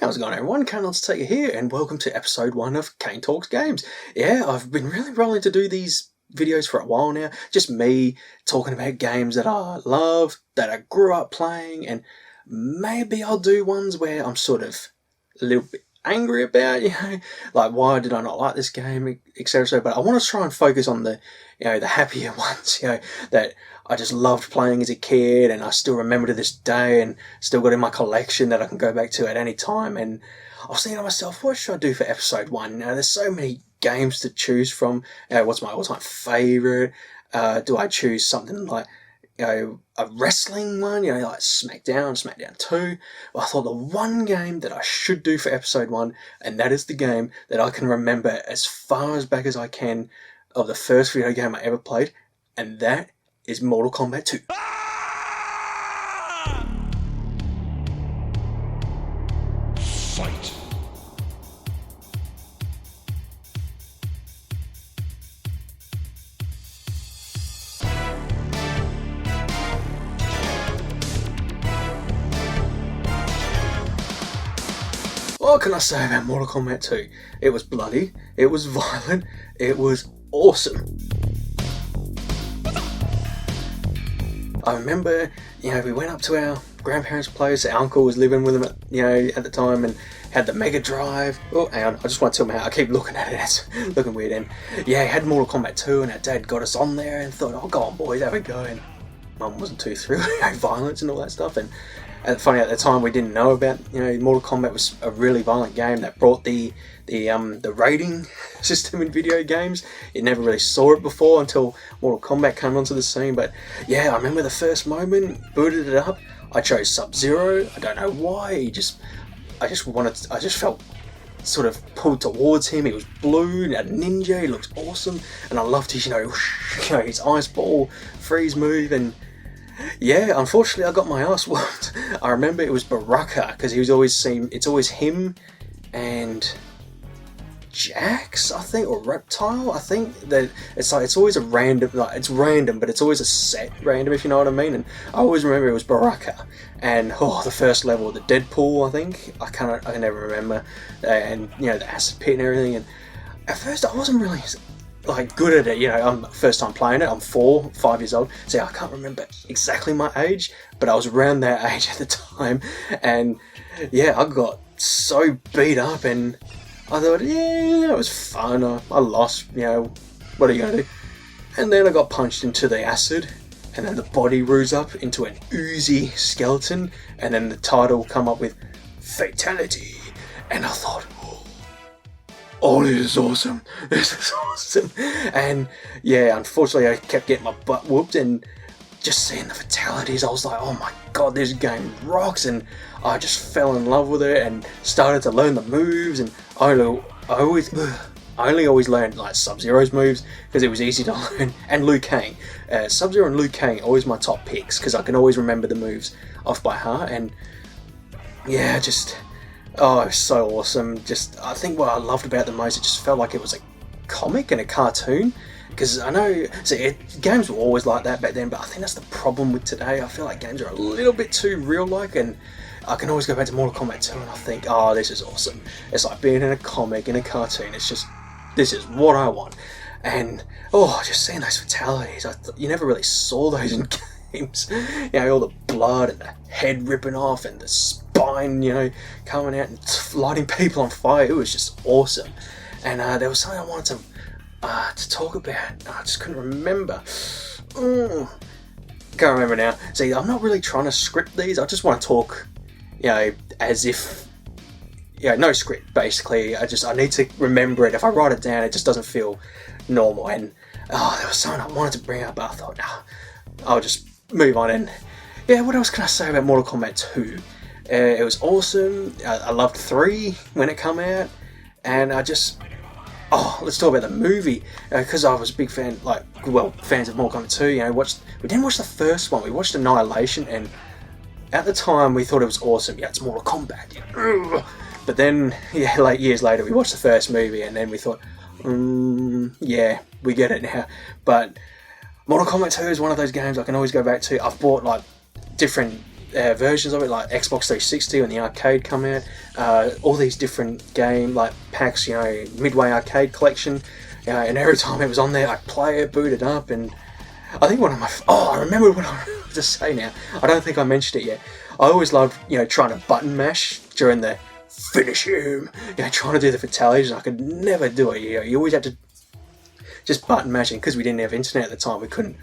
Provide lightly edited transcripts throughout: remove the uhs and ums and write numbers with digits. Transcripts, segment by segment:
How's it going, everyone? Kayne Talks here, and welcome to episode 1 of Kayne Talks Games. Yeah, I've been really rolling to do these videos for a while now. Just me talking about games that I love, that I grew up playing, and maybe I'll do ones where I'm sort of a little bit angry about, like why did I not like this game, etc. So, but I want to try and focus on the happier ones, that I just loved playing as a kid and I still remember to this day and still got in my collection that I can go back to at any time. And I was thinking to myself, what should I do for episode 1? There's so many games to choose from. What's my all-time favourite? Do I choose something like a wrestling one, like SmackDown 2. Well, I thought the one game that I should do for episode 1, and that is the game that I can remember as far as back as I can of the first video game I ever played, and that is Mortal Kombat 2. Fight. What can I say about Mortal Kombat 2? It was bloody, it was violent, it was awesome. I remember, we went up to our grandparents' place. Our uncle was living with them at the time and had the Mega Drive. Oh, hang on, I just want to tell me how I keep looking at it. It's looking weird. And he had Mortal Kombat 2 and our dad got us on there and thought, oh, go on, boys, have a go. And Mum wasn't too thrilled, violence and all that stuff. And funny, at the time we didn't know about, Mortal Kombat was a really violent game that brought the rating system in video games. You never really saw it before until Mortal Kombat came onto the scene. But yeah, I remember the first moment, booted it up. I chose Sub-Zero. I don't know why. I just felt sort of pulled towards him. He was blue, he had a ninja, he looked awesome, and I loved his, his ice ball freeze move. And yeah, unfortunately I got my ass whooped. I remember it was Baraka, because it's always him and Jax, I think, or Reptile. I think that it's always a random, it's random, but it's always a set random, if you know what I mean. And I always remember it was Baraka, and the first level, the Deadpool, I think, I can never remember, and the acid pit and everything. And at first I wasn't really good at it. I'm first time playing it. I'm 5 years old, so I can't remember exactly my age, but I was around that age at the time. And yeah, I got so beat up, and I thought, yeah, it was fun. I lost, what are you gonna do? And then I got punched into the acid, and then the body rose up into an oozy skeleton, and then the title come up with Fatality, and I thought, oh, this is awesome. This is awesome. And yeah, unfortunately I kept getting my butt whooped, and just seeing the fatalities, I was like, oh my god, this game rocks. And I just fell in love with it and started to learn the moves. And I only always learned Sub-Zero's moves because it was easy to learn, and Liu Kang. Sub-Zero and Liu Kang are always my top picks because I can always remember the moves off by heart. And yeah, it was so awesome. I think what I loved about it the most, it just felt like it was a comic and a cartoon. Because I know, games were always like that back then, but I think that's the problem with today. I feel like games are a little bit too real-like, and I can always go back to Mortal Kombat 2 and I think, oh, this is awesome. It's like being in a comic, in a cartoon. It's just, this is what I want. And, just seeing those fatalities, you never really saw those in games. All the blood and the head ripping off and the spine, coming out and lighting people on fire. It was just awesome. And there was something I wanted to talk about. I just couldn't remember. Can't remember now. See, I'm not really trying to script these. I just want to talk, as if, no script, basically. I need to remember it. If I write it down, it just doesn't feel normal. And there was something I wanted to bring up, but I thought, I'll just move on. And yeah, what else can I say about Mortal Kombat 2? It was awesome. I loved 3 when it came out, and let's talk about the movie, because I was a big fan, fans of Mortal Kombat 2. We didn't watch the first one, we watched Annihilation, and at the time we thought it was awesome. It's Mortal Kombat. But then, years later, we watched the first movie, and then we thought, we get it now. But Mortal Kombat 2 is one of those games I can always go back to. I've bought different versions of it, like Xbox 360 when the arcade come out, all these different game like packs, Midway Arcade Collection, and every time it was on there, I'd play it, boot it up, and I think one of my I remember what I was to say now. I don't think I mentioned it yet. I always loved trying to button mash during the finish him, trying to do the fatalities, and I could never do it. You always had to just button mashing because we didn't have internet at the time. We couldn't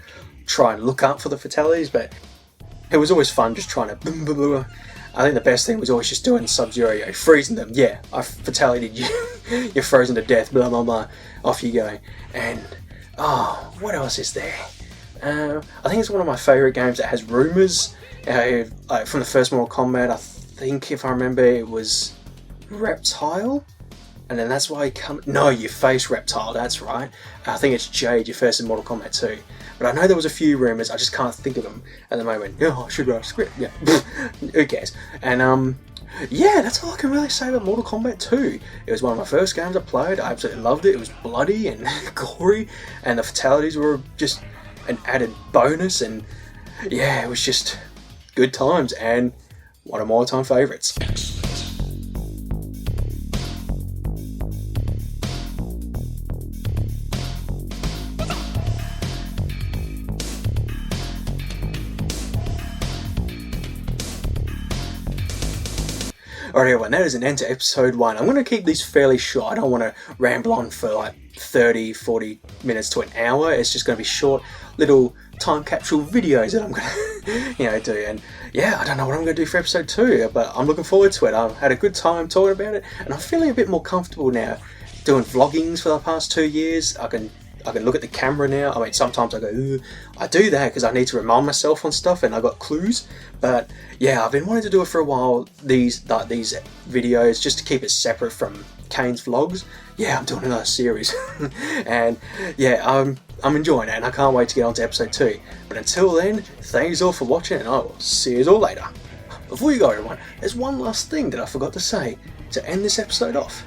try and look up for the fatalities, but it was always fun just trying to boom, boom, boom. I think the best thing was always just doing Sub-Zero, freezing them. Yeah, I fatality'd you. You're frozen to death, blah, blah, blah. Off you go. And, what else is there? I think it's one of my favourite games that has rumours. From the first Mortal Kombat, I think, if I remember, it was Reptile? And then that's why you face Reptile, that's right. I think it's Jade, you first in Mortal Kombat 2. But I know there was a few rumours, I just can't think of them at the moment. I should write a script, yeah. Who cares? And, that's all I can really say about Mortal Kombat 2. It was one of my first games I played, I absolutely loved it. It was bloody and gory, and the fatalities were just an added bonus, and it was just good times, and one of my all-time favourites. Alright everyone, that is an end to episode 1. I'm going to keep these fairly short. I don't want to ramble on for like 30, 40 minutes to an hour. It's just going to be short little time capsule videos that I'm going to do. And I don't know what I'm going to do for episode 2, but I'm looking forward to it. I've had a good time talking about it, and I'm feeling a bit more comfortable now doing vloggings for the past 2 years. I can look at the camera now. I mean, sometimes I go, ooh. I do that because I need to remind myself on stuff, and I got clues. But I've been wanting to do it for a while. These videos, just to keep it separate from Kayne's vlogs. I'm doing another series, and I'm enjoying it, and I can't wait to get on to episode 2. But until then, thanks all for watching, and I will see you all later. Before you go, everyone, there's one last thing that I forgot to say to end this episode off.